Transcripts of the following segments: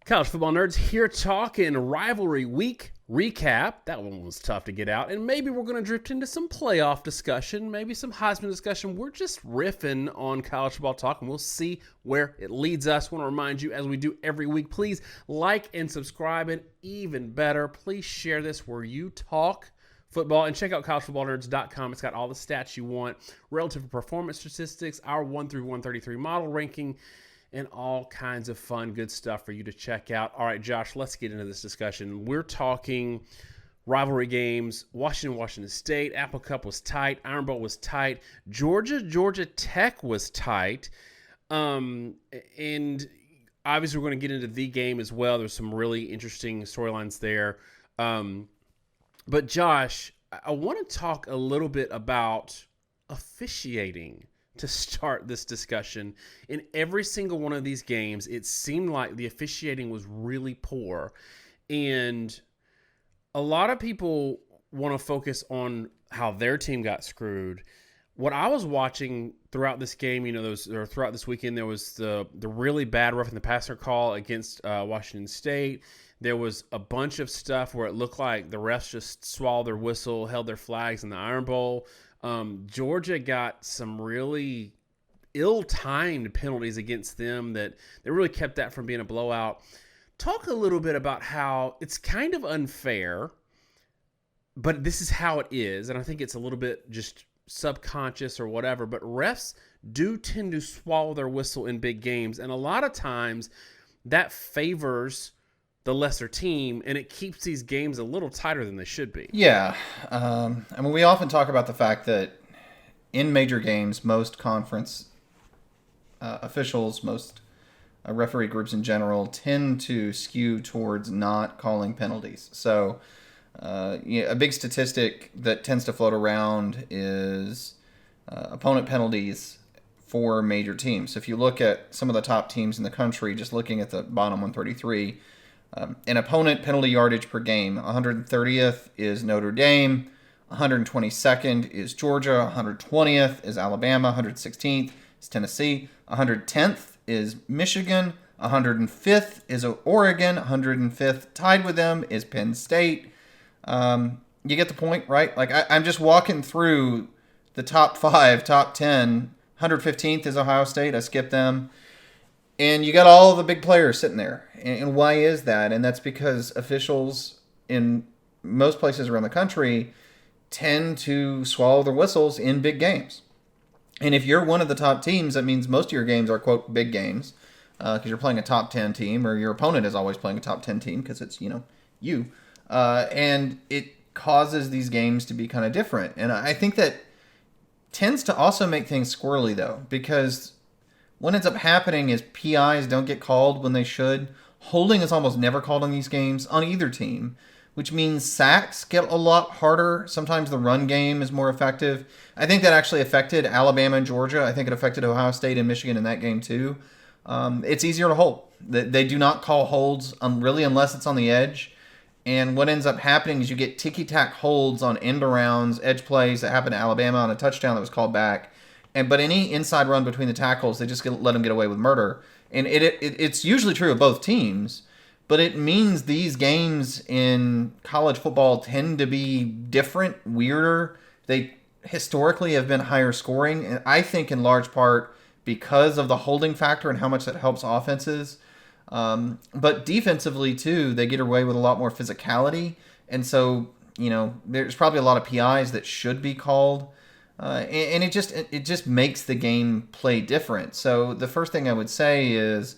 College football nerds here talking rivalry week recap. That one was tough to get out. And maybe we're going to drift into some playoff discussion, maybe some Heisman discussion. We're just riffing on college football talk, and we'll see where it leads us. I want to remind you, as we do every week, please like and subscribe. And even better, please share this where you talk football, and check out collegefootballnerds.com. It's got all the stats you want, relative performance statistics, our 1 through 133 model ranking, and all kinds of fun, good stuff for you to check out. All right, Josh, let's get into this discussion. We're talking rivalry games. Washington State. Apple Cup was tight. Iron Bowl was tight. Georgia Tech was tight. And obviously we're going to get into the game as well. There's some really interesting storylines there. But Josh, I want to talk a little bit about officiating to start this discussion. In every single one of these games, it seemed like the officiating was really poor. And a lot of people want to focus on how their team got screwed. What I was watching throughout this game, throughout this weekend, there was the really bad roughing the passer call against Washington State. There was a bunch of stuff where it looked like the refs just swallowed their whistle, held their flags in the Iron Bowl. Georgia got some really ill-timed penalties against them that really kept that from being a blowout. Talk a little bit about how it's kind of unfair, but this is how it is, and I think it's a little bit just subconscious or whatever, but refs do tend to swallow their whistle in big games, and a lot of times that favors the lesser team, and it keeps these games a little tighter than they should be. Yeah. We often talk about the fact that in major games, most conference officials, most referee groups in general, tend to skew towards not calling penalties. So a big statistic that tends to float around is opponent penalties for major teams. So if you look at some of the top teams in the country, just looking at the bottom 133, an opponent penalty yardage per game, 130th is Notre Dame, 122nd is Georgia, 120th is Alabama, 116th is Tennessee, 110th is Michigan, 105th is Oregon, 105th tied with them is Penn State. You get the point, right? Like I'm just walking through the top 5, top 10. 115th is Ohio State. I skipped them. And you got all the big players sitting there. And why is that? And that's because officials in most places around the country tend to swallow their whistles in big games. And if you're one of the top teams, that means most of your games are, quote, big games, because you're playing a top 10 team, or your opponent is always playing a top 10 team because it's, you. And it causes these games to be kind of different. And I think that tends to also make things squirrely, though, because what ends up happening is PIs don't get called when they should. Holding is almost never called on these games on either team, which means sacks get a lot harder. Sometimes the run game is more effective. I think that actually affected Alabama and Georgia. I think it affected Ohio State and Michigan in that game too. It's easier to hold. They do not call holds really unless it's on the edge. And what ends up happening is you get ticky-tack holds on end-arounds, edge plays that happened to Alabama on a touchdown that was called back. But any inside run between the tackles, they just let them get away with murder. And it's usually true of both teams, but it means these games in college football tend to be different, weirder. They historically have been higher scoring, and I think in large part because of the holding factor and how much that helps offenses. But defensively, too, they get away with a lot more physicality. And so, there's probably a lot of PIs that should be called. And it just makes the game play different. So the first thing I would say is,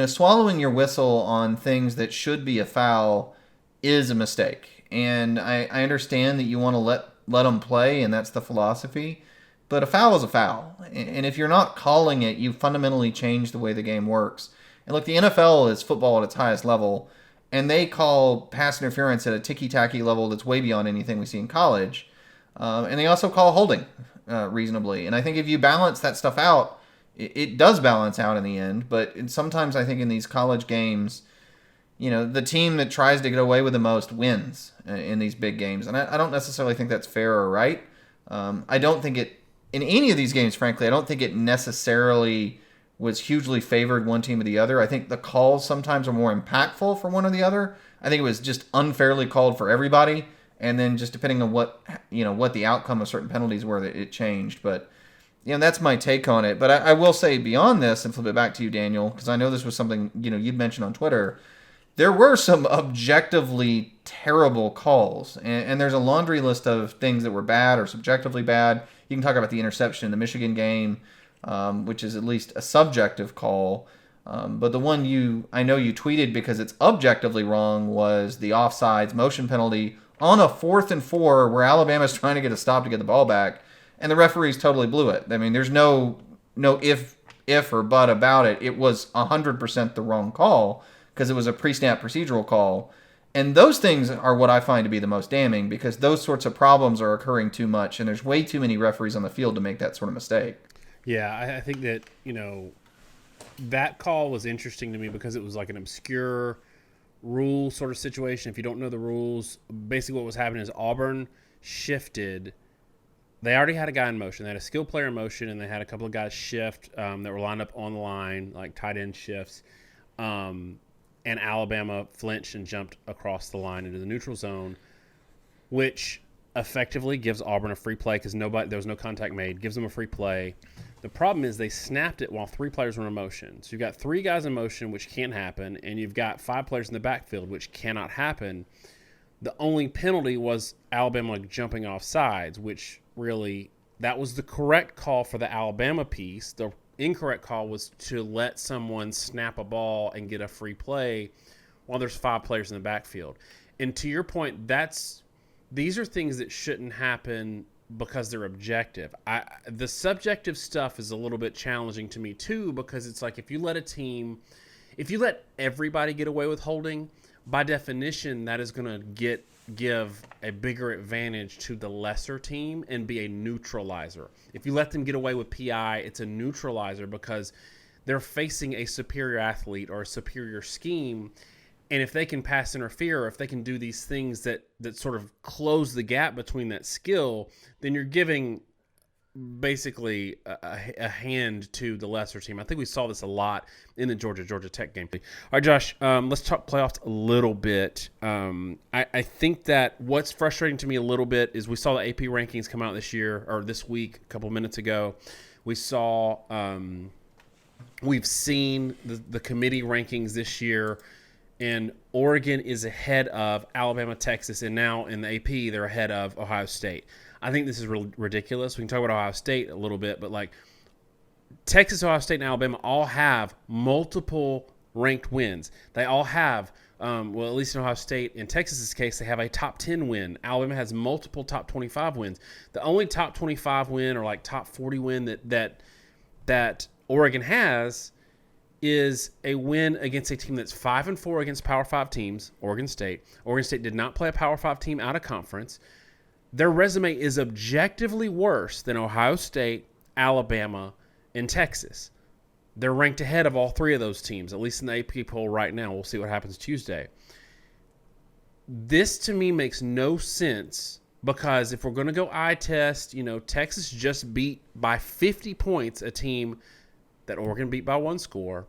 swallowing your whistle on things that should be a foul is a mistake. And I understand that you want to let them play, and that's the philosophy. But a foul is a foul. And if you're not calling it, you fundamentally change the way the game works. And look, the NFL is football at its highest level, and they call pass interference at a ticky-tacky level that's way beyond anything we see in college. And they also call holding reasonably. And I think if you balance that stuff out, it does balance out in the end. But sometimes I think in these college games, the team that tries to get away with the most wins in these big games. And I don't necessarily think that's fair or right. I don't think it, in any of these games, frankly, I don't think it necessarily was hugely favored one team or the other. I think the calls sometimes are more impactful for one or the other. I think it was just unfairly called for everybody, and then just depending on what the outcome of certain penalties were, that it changed. But that's my take on it. But I will say beyond this, and flip it back to you, Daniel, because I know this was something you'd mentioned on Twitter. There were some objectively terrible calls, and there's a laundry list of things that were bad or subjectively bad. You can talk about the interception in the Michigan game, which is at least a subjective call. But the one I know you tweeted because it's objectively wrong was the offsides motion penalty on a 4th and 4 where Alabama's trying to get a stop to get the ball back, and the referees totally blew it. I mean, there's no if or but about it. It was 100% the wrong call because it was a pre-snap procedural call. And those things are what I find to be the most damning because those sorts of problems are occurring too much, and there's way too many referees on the field to make that sort of mistake. Yeah, I think that, that call was interesting to me because it was like an obscure rule sort of situation. If you don't know the rules, basically what was happening is Auburn shifted. They already had a guy in motion. They had a skilled player in motion, and they had a couple of guys shift that were lined up on the line, like tight end shifts. And Alabama flinched and jumped across the line into the neutral zone, which effectively gives Auburn a free play because there was no contact made, gives them a free play. The problem is they snapped it while 3 players were in motion. So you've got 3 guys in motion, which can't happen, and you've got 5 players in the backfield, which cannot happen. The only penalty was Alabama jumping off sides, which really, that was the correct call for the Alabama piece. The incorrect call was to let someone snap a ball and get a free play while there's 5 players in the backfield. And to your point, these are things that shouldn't happen because they're objective. The subjective stuff is a little bit challenging to me too, because it's like if you let everybody get away with holding, by definition, that is going to give a bigger advantage to the lesser team and be a neutralizer. If you let them get away with PI, it's a neutralizer because they're facing a superior athlete or a superior scheme. And if they can pass interfere, or if they can do these things that sort of close the gap between that skill, then you're giving basically a hand to the lesser team. I think we saw this a lot in the Georgia Tech game. All right, Josh, let's talk playoffs a little bit. I think that what's frustrating to me a little bit is we saw the AP rankings come out this week, a couple minutes ago. We've seen the committee rankings this year. And Oregon is ahead of Alabama, Texas, and now in the AP, they're ahead of Ohio State. I think this is ridiculous. We can talk about Ohio State a little bit, but like Texas, Ohio State, and Alabama all have multiple ranked wins. They all have, at least in Ohio State, in Texas's case, they have a top 10 win. Alabama has multiple top 25 wins. The only top 25 win or like top 40 win that Oregon has is a win against a team that's 5-4 against Power 5 teams, Oregon State. Oregon State did not play a Power 5 team out of conference. Their resume is objectively worse than Ohio State, Alabama, and Texas. They're ranked ahead of all 3 of those teams, at least in the AP poll right now. We'll see what happens Tuesday. This, to me, makes no sense because if we're going to go eye test, Texas just beat by 50 points a team that Oregon beat by 1 score.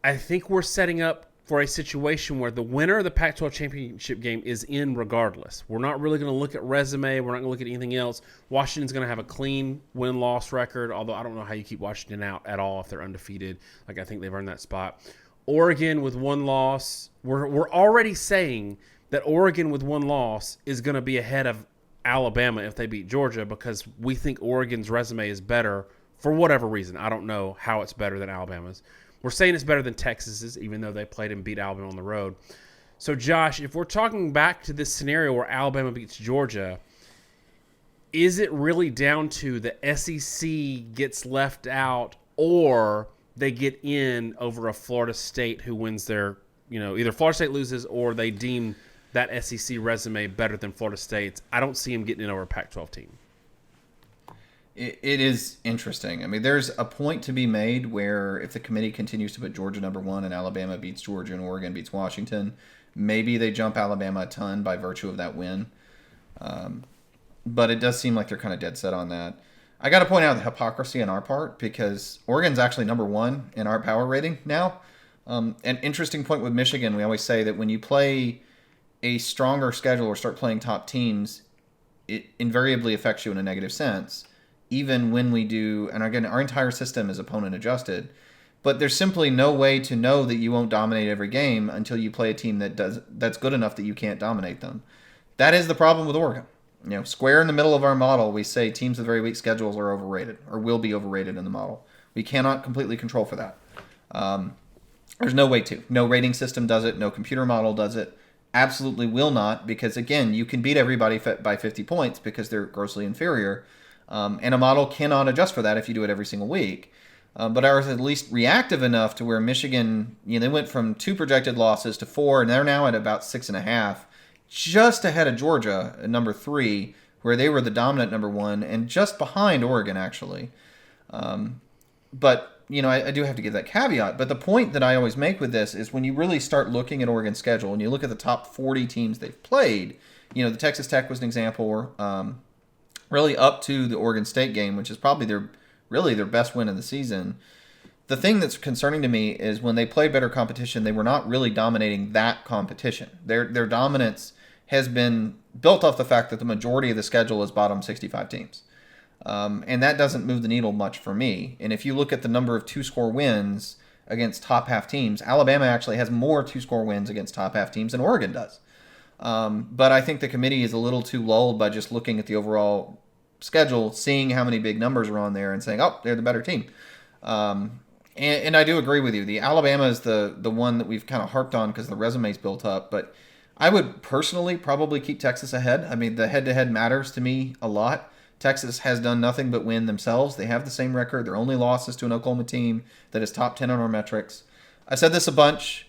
I think we're setting up for a situation where the winner of the Pac-12 championship game is in regardless. We're not really going to look at resume. We're not going to look at anything else. Washington's going to have a clean win-loss record, although I don't know how you keep Washington out at all if they're undefeated. Like, I think they've earned that spot. Oregon with 1 loss. We're already saying that Oregon with 1 loss is going to be ahead of Alabama if they beat Georgia because we think Oregon's resume is better for whatever reason. I don't know how it's better than Alabama's. We're saying it's better than Texas's, even though they played and beat Alabama on the road. So, Josh, if we're talking back to this scenario where Alabama beats Georgia, is it really down to the SEC gets left out or they get in over a Florida State who wins their, either Florida State loses or they deem that SEC resume better than Florida State's? I don't see them getting in over a Pac-12 team. It is interesting. I mean, there's a point to be made where if the committee continues to put Georgia number 1 and Alabama beats Georgia and Oregon beats Washington, maybe they jump Alabama a ton by virtue of that win. But it does seem like they're kind of dead set on that. I got to point out the hypocrisy on our part because Oregon's actually number 1 in our power rating now. An interesting point with Michigan, we always say that when you play a stronger schedule or start playing top teams, it invariably affects you in a negative sense, even when we do, and again, our entire system is opponent adjusted, but there's simply no way to know that you won't dominate every game until you play a team that's good enough that you can't dominate them. That is the problem with Oregon. Square in the middle of our model, we say teams with very weak schedules are overrated or will be overrated in the model. We cannot completely control for that. There's no way to. No rating system does it. No computer model does it. Absolutely will not, because again, you can beat everybody by 50 points because they're grossly inferior, and a model cannot adjust for that if you do it every single week. But I was at least reactive enough to where Michigan, they went from 2 projected losses to 4, and they're now at about 6.5, just ahead of Georgia at number 3, where they were the dominant number 1, and just behind Oregon actually. But I do have to give that caveat. But the point that I always make with this is when you really start looking at Oregon's schedule and you look at the top 40 teams they've played, the Texas Tech was an example, really up to the Oregon State game, which is probably their best win of the season. The thing that's concerning to me is when they play better competition, they were not really dominating that competition. Their dominance has been built off the fact that the majority of the schedule is bottom 65 teams. And that doesn't move the needle much for me. And if you look at the number of 2-score wins against top half teams, Alabama actually has more 2-score wins against top half teams than Oregon does. But I think the committee is a little too lulled by just looking at the overall schedule, seeing how many big numbers are on there and saying, oh, they're the better team. And I do agree with you. The Alabama is the one that we've kind of harped on because the resume's built up. But I would personally probably keep Texas ahead. I mean, the head-to-head matters to me a lot. Texas has done nothing but win themselves. They have the same record. Their only loss is to an Oklahoma team that is top 10 on our metrics. I said this a bunch.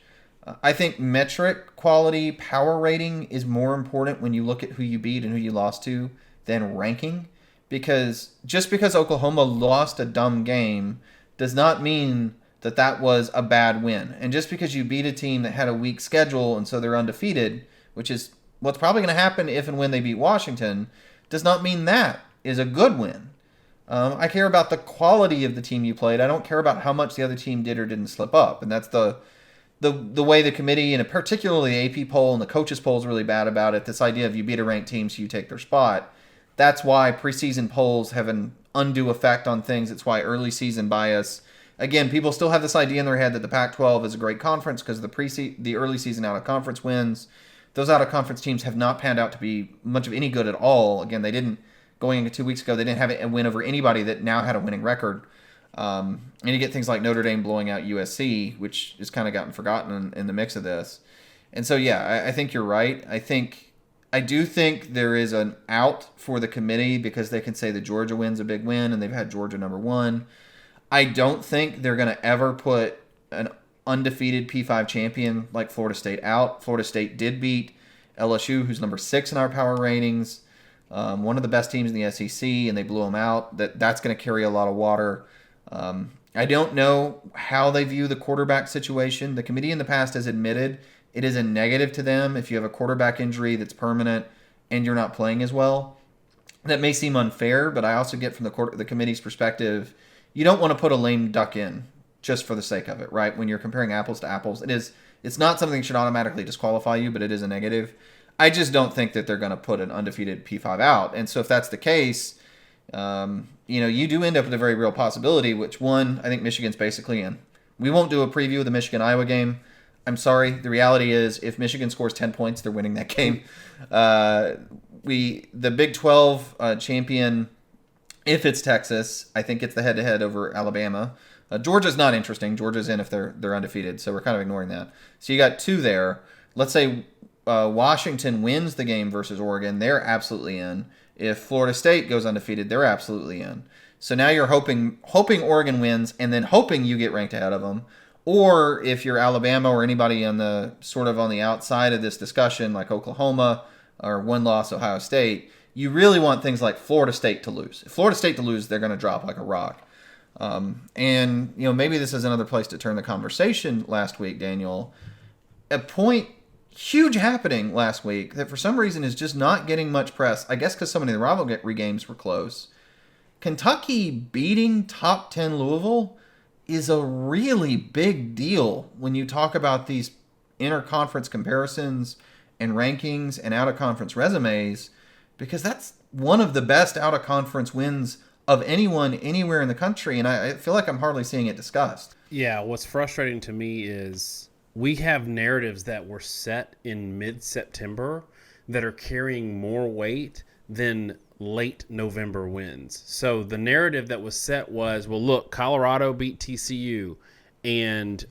I think metric quality, power rating is more important when you look at who you beat and who you lost to than ranking. Because just because Oklahoma lost a dumb game does not mean that was a bad win. And just because you beat a team that had a weak schedule and so they're undefeated, which is what's probably going to happen if and when they beat Washington, does not mean that is a good win. I care about the quality of the team you played. I don't care about how much the other team did or didn't slip up. And that's the way the committee, and particularly the AP poll and the coaches poll is really bad about it. This idea of you beat a ranked team so you take their spot. That's why preseason polls have an undue effect on things. It's why early season bias. Again, people still have this idea in their head that the Pac-12 is a great conference because of the early season out-of-conference wins. Those out-of-conference teams have not panned out to be much of any good at all. Again, they didn't, going into 2 weeks ago, they didn't have a win over anybody that now had a winning record. And you get things like Notre Dame blowing out USC, which has kind of gotten forgotten in the mix of this. And so, yeah, I think you're right. I do think there is an out for the committee because they can say the Georgia win's a big win and they've had Georgia number 1. I don't think they're going to ever put an undefeated P5 champion like Florida State out. Florida State did beat LSU, who's number 6 in our power ratings, one of the best teams in the SEC, and they blew them out. That's going to carry a lot of water. I don't know how they view the quarterback situation. The committee in the past has admitted it is a negative to them if you have a quarterback injury that's permanent and you're not playing as well. That may seem unfair, but I also get from the committee's perspective, you don't want to put a lame duck in just for the sake of it, right? When you're comparing apples to apples, it's not something that should automatically disqualify you, but it is a negative. I just don't think that they're going to put an undefeated P5 out. And so if that's the case, you do end up with a very real possibility, which one, I think Michigan's basically in. We won't do a preview of the Michigan-Iowa game. I'm sorry. The reality is if Michigan scores 10 points, they're winning that game. The Big 12 champion, if it's Texas, I think it's the head-to-head over Alabama. Georgia's not interesting. Georgia's in if they're undefeated, so we're kind of ignoring that. So you got 2 there. Let's say Washington wins the game versus Oregon. They're absolutely in. If Florida State goes undefeated, they're absolutely in. So now you're hoping Oregon wins and then hoping you get ranked ahead of them. Or if you're Alabama or anybody on the outside of this discussion, like Oklahoma or one-loss Ohio State, you really want things like Florida State to lose. If Florida State to lose, they're going to drop like a rock. And maybe this is another place to turn the conversation last week, Daniel. A point huge happening last week that for some reason is just not getting much press. I guess because so many of the rivalry games were close. Kentucky beating top 10 Louisville is a really big deal when you talk about these interconference comparisons and rankings and out-of-conference resumes, because that's one of the best out-of-conference wins of anyone anywhere in the country, and I feel like I'm hardly seeing it discussed. Yeah, what's frustrating to me is we have narratives that were set in mid-September that are carrying more weight than late November wins. So the narrative that was set was, well, look, Colorado beat TCU, and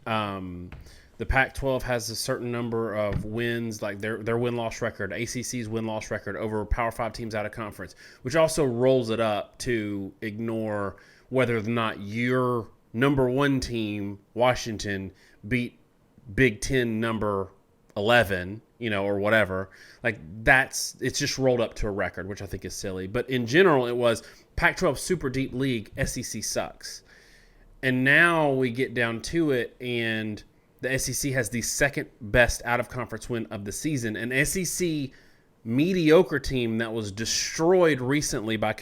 the Pac-12 has a certain number of wins, like their win-loss record, ACC's win-loss record over Power 5 teams out of conference, which also rolls it up to ignore whether or not your number one team, Washington, beat Big Ten number 11, or whatever. Like it's just rolled up to a record, which I think is silly. But in general, it was Pac-12 super deep league, SEC sucks. And now we get down to it, and the SEC has the second best out-of-conference win of the season. An SEC mediocre team that was destroyed recently by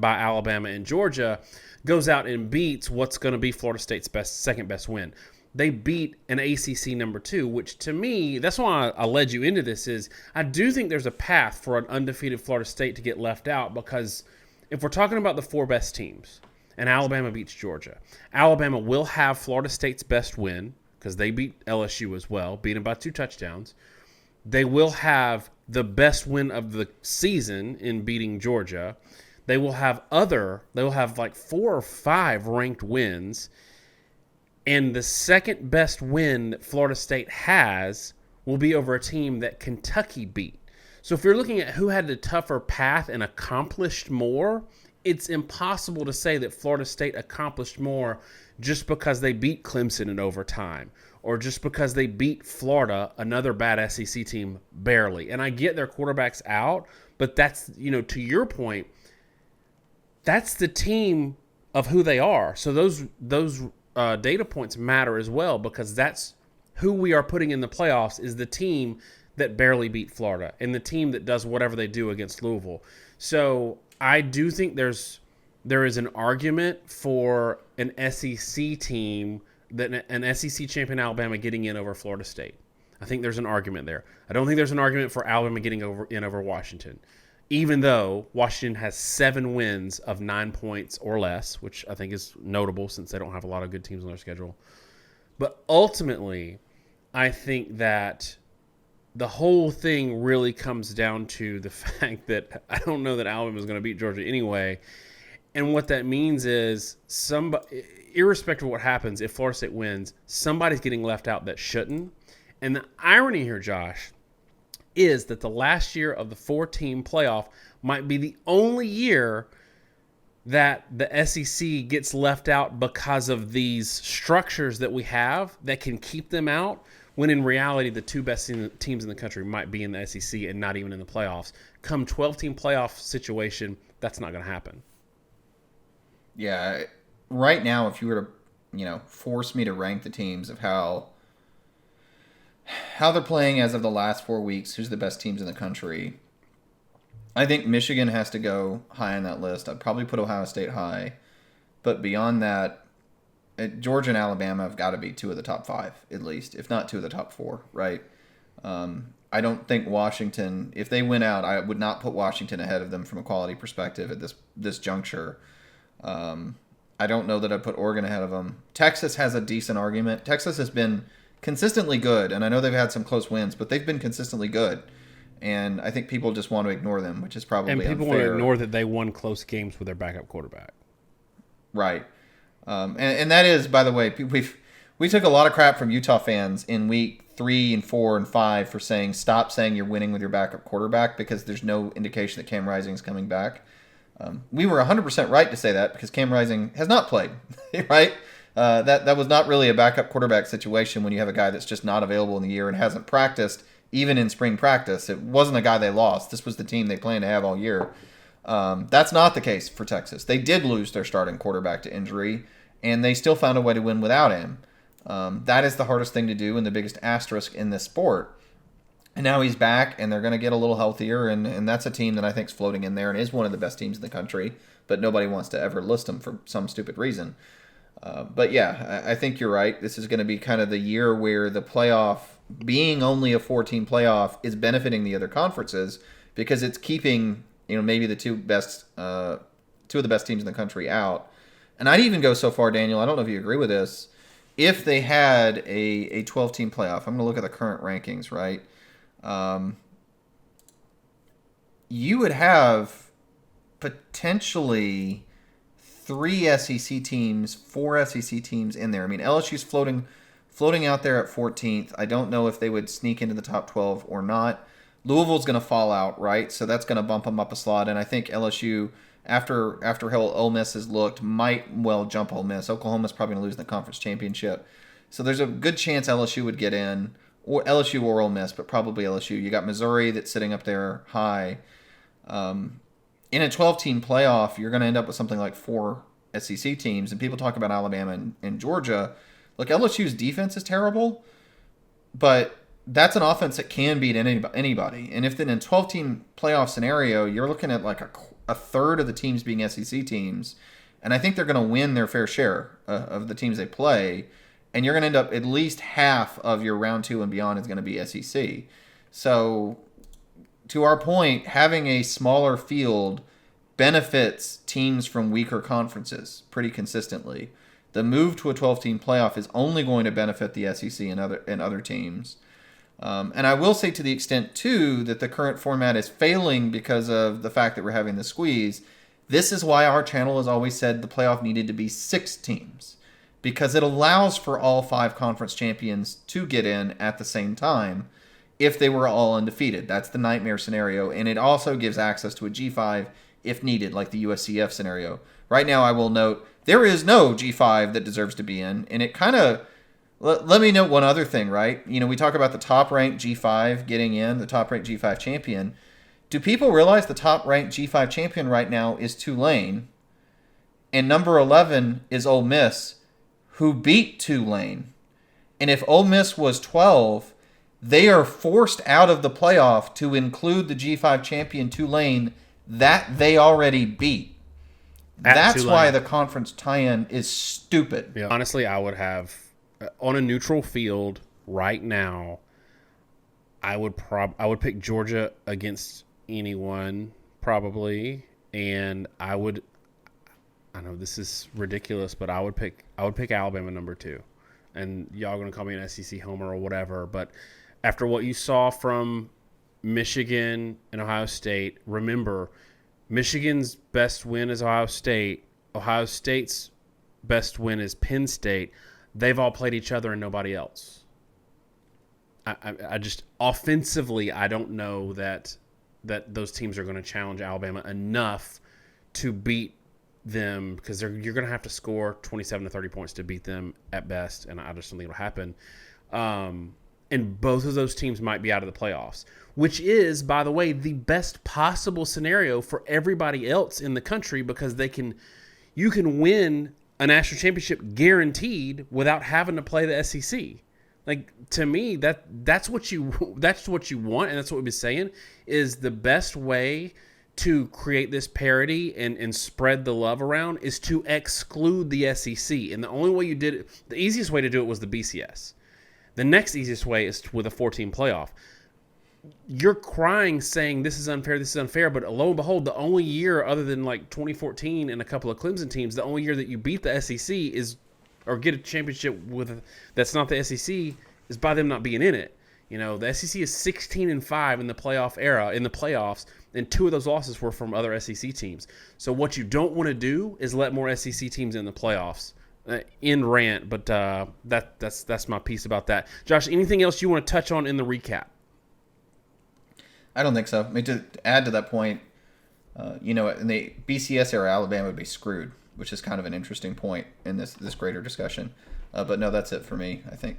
Alabama and Georgia goes out and beats what's going to be Florida State's second best win. They beat an ACC number 2, which to me, that's why I led you into this, is I do think there's a path for an undefeated Florida State to get left out, because if we're talking about the 4 best teams and Alabama beats Georgia, Alabama will have Florida State's best win because they beat LSU as well, beat them by 2 touchdowns. They will have the best win of the season in beating Georgia. They will have like 4 or 5 ranked wins. And the second best win that Florida State has will be over a team that Kentucky beat. So if you're looking at who had the tougher path and accomplished more, it's impossible to say that Florida State accomplished more just because they beat Clemson in overtime, or just because they beat Florida, another bad SEC team, barely. And I get their quarterback's out, but that's, to your point, that's the team of who they are. So those data points matter as well, because that's who we are putting in the playoffs, is the team that barely beat Florida and the team that does whatever they do against Louisville. So I do think there is an argument for an SEC team, that an SEC champion Alabama getting in over Florida State. I think there's an argument there. I don't think there's an argument for Alabama getting in over Washington, even though Washington has 7 wins of 9 points or less, which I think is notable since they don't have a lot of good teams on their schedule. But ultimately, I think that the whole thing really comes down to the fact that I don't know that Alabama is going to beat Georgia anyway. And what that means is, irrespective of what happens, if Florida State wins, somebody's getting left out that shouldn't. And the irony here, Josh, is that the last year of the 4-team playoff might be the only year that the SEC gets left out because of these structures that we have that can keep them out, when in reality the 2 best teams in the country might be in the SEC and not even in the playoffs. Come 12-team playoff situation, that's not going to happen. Yeah, right now, if you were to, force me to rank the teams of how they're playing as of the last 4 weeks, who's the best teams in the country, I think Michigan has to go high on that list. I'd probably put Ohio State high. But beyond that, Georgia and Alabama have got to be 2 of the top 5, at least, if not 2 of the top 4, right? I don't think Washington, if they win out, I would not put Washington ahead of them from a quality perspective at this juncture. I don't know that I'd put Oregon ahead of them. Texas has a decent argument. Texas has been consistently good, and I know they've had some close wins, but they've been consistently good. And I think people just want to ignore them, which is probably unfair. And people want to ignore that they won close games with their backup quarterback. Right. And that is, by the way, we took a lot of crap from Utah fans in week 3 and 4 and 5 for stop saying you're winning with your backup quarterback, because there's no indication that Cam Rising is coming back. We were 100% right to say that, because Cam Rising has not played, right? That was not really a backup quarterback situation when you have a guy that's just not available in the year and hasn't practiced, even in spring practice. It wasn't a guy they lost. This was the team they planned to have all year. That's not the case for Texas. They did lose their starting quarterback to injury, and they still found a way to win without him. That is the hardest thing to do and the biggest asterisk in this sport. And now he's back, and they're going to get a little healthier, and that's a team that I think is floating in there and is one of the best teams in the country, but nobody wants to ever list them for some stupid reason. But yeah, I think you're right. This is going to be kind of the year where the playoff, being only a 14 playoff, is benefiting the other conferences because it's keeping maybe the two of the best teams in the country out. And I'd even go so far, Daniel. I don't know if you agree with this. If they had a 12-team playoff, I'm going to look at the current rankings, right? You would have potentially 3 SEC teams, 4 SEC teams in there. I mean, LSU's floating out there at 14th. I don't know if they would sneak into the top 12 or not. Louisville's going to fall out, right? So that's going to bump them up a slot. And I think LSU, after how Ole Miss has looked, might well jump Ole Miss. Oklahoma's probably going to lose in the conference championship. So there's a good chance LSU would get in, or LSU or Ole Miss, but probably LSU. You got Missouri that's sitting up there high. In a 12-team playoff, you're going to end up with something like 4 SEC teams. And people talk about Alabama and Georgia. Look, LSU's defense is terrible, but that's an offense that can beat anybody. And if in a 12-team playoff scenario, you're looking at like a third of the teams being SEC teams, and I think they're going to win their fair share of the teams they play, and you're going to end up at least half of your round 2 and beyond is going to be SEC. So to our point, having a smaller field benefits teams from weaker conferences pretty consistently. The move to a 12-team playoff is only going to benefit the SEC and other teams. And I will say to the extent, too, that the current format is failing because of the fact that we're having the squeeze. This is why our channel has always said the playoff needed to be 6 teams, because it allows for all 5 conference champions to get in at the same time if they were all undefeated. That's the nightmare scenario. And it also gives access to a G5 if needed, like the USCF scenario. Right now, I will note, there is no G5 that deserves to be in. And it kind of... Let me note one other thing, right? We talk about the top-ranked G5 getting in, the top-ranked G5 champion. Do people realize the top-ranked G5 champion right now is Tulane, and number 11 is Ole Miss, who beat Tulane? And if Ole Miss was 12, they are forced out of the playoff to include the G5 champion Tulane that they already beat. That's why the conference tie-in is stupid. Yeah. Honestly, I would have... on a neutral field right now, I would pick Georgia against anyone probably, and I know this is ridiculous, but I would pick Alabama number 2. And y'all gonna call me an SEC homer or whatever, but after what you saw from Michigan and Ohio State, remember, Michigan's best win is Ohio State. Ohio State's best win is Penn State. They've all played each other and nobody else. I just offensively, I don't know that those teams are going to challenge Alabama enough to beat them, because you're going to have to score 27 to 30 points to beat them at best, and I just don't think it'll happen. And both of those teams might be out of the playoffs, which is, by the way, the best possible scenario for everybody else in the country, because you can win a national championship guaranteed without having to play the SEC. Like, to me, that's what you want, and that's what we've been saying is the best way to create this parity and spread the love around is to exclude the SEC. And the only way the easiest way to do it was the BCS. The next easiest way is with a 14 playoff. You're crying saying this is unfair, but lo and behold, the only year other than like 2014 and a couple of Clemson teams, the only year that you beat the SEC or get a championship that's not the SEC is by them not being in it. The SEC is 16-5 in the playoff era, in the playoffs, and 2 of those losses were from other SEC teams. So what you don't want to do is let more SEC teams in the playoffs. In rant, but that's my piece about that. Josh, anything else you want to touch on in the recap? I don't think so. I mean, to add to that point, in the BCS era, Alabama would be screwed, which is kind of an interesting point in this greater discussion. But no, that's it for me, I think.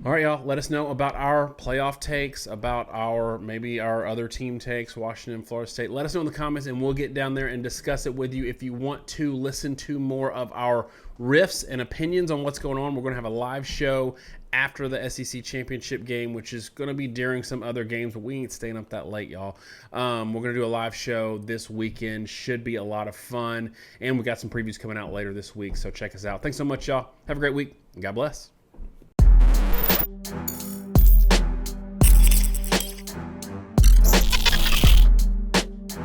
All right, y'all. Let us know about our playoff takes, about maybe our other team takes, Washington, Florida State. Let us know in the comments, and we'll get down there and discuss it with you. If you want to listen to more of our riffs and opinions on what's going on, we're going to have a live show after the SEC championship game, which is going to be during some other games, but we ain't staying up that late, y'all. We're going to do a live show this weekend. Should be a lot of fun, and we got some previews coming out later this week, so check us out. Thanks so much, y'all. Have a great week, and God bless.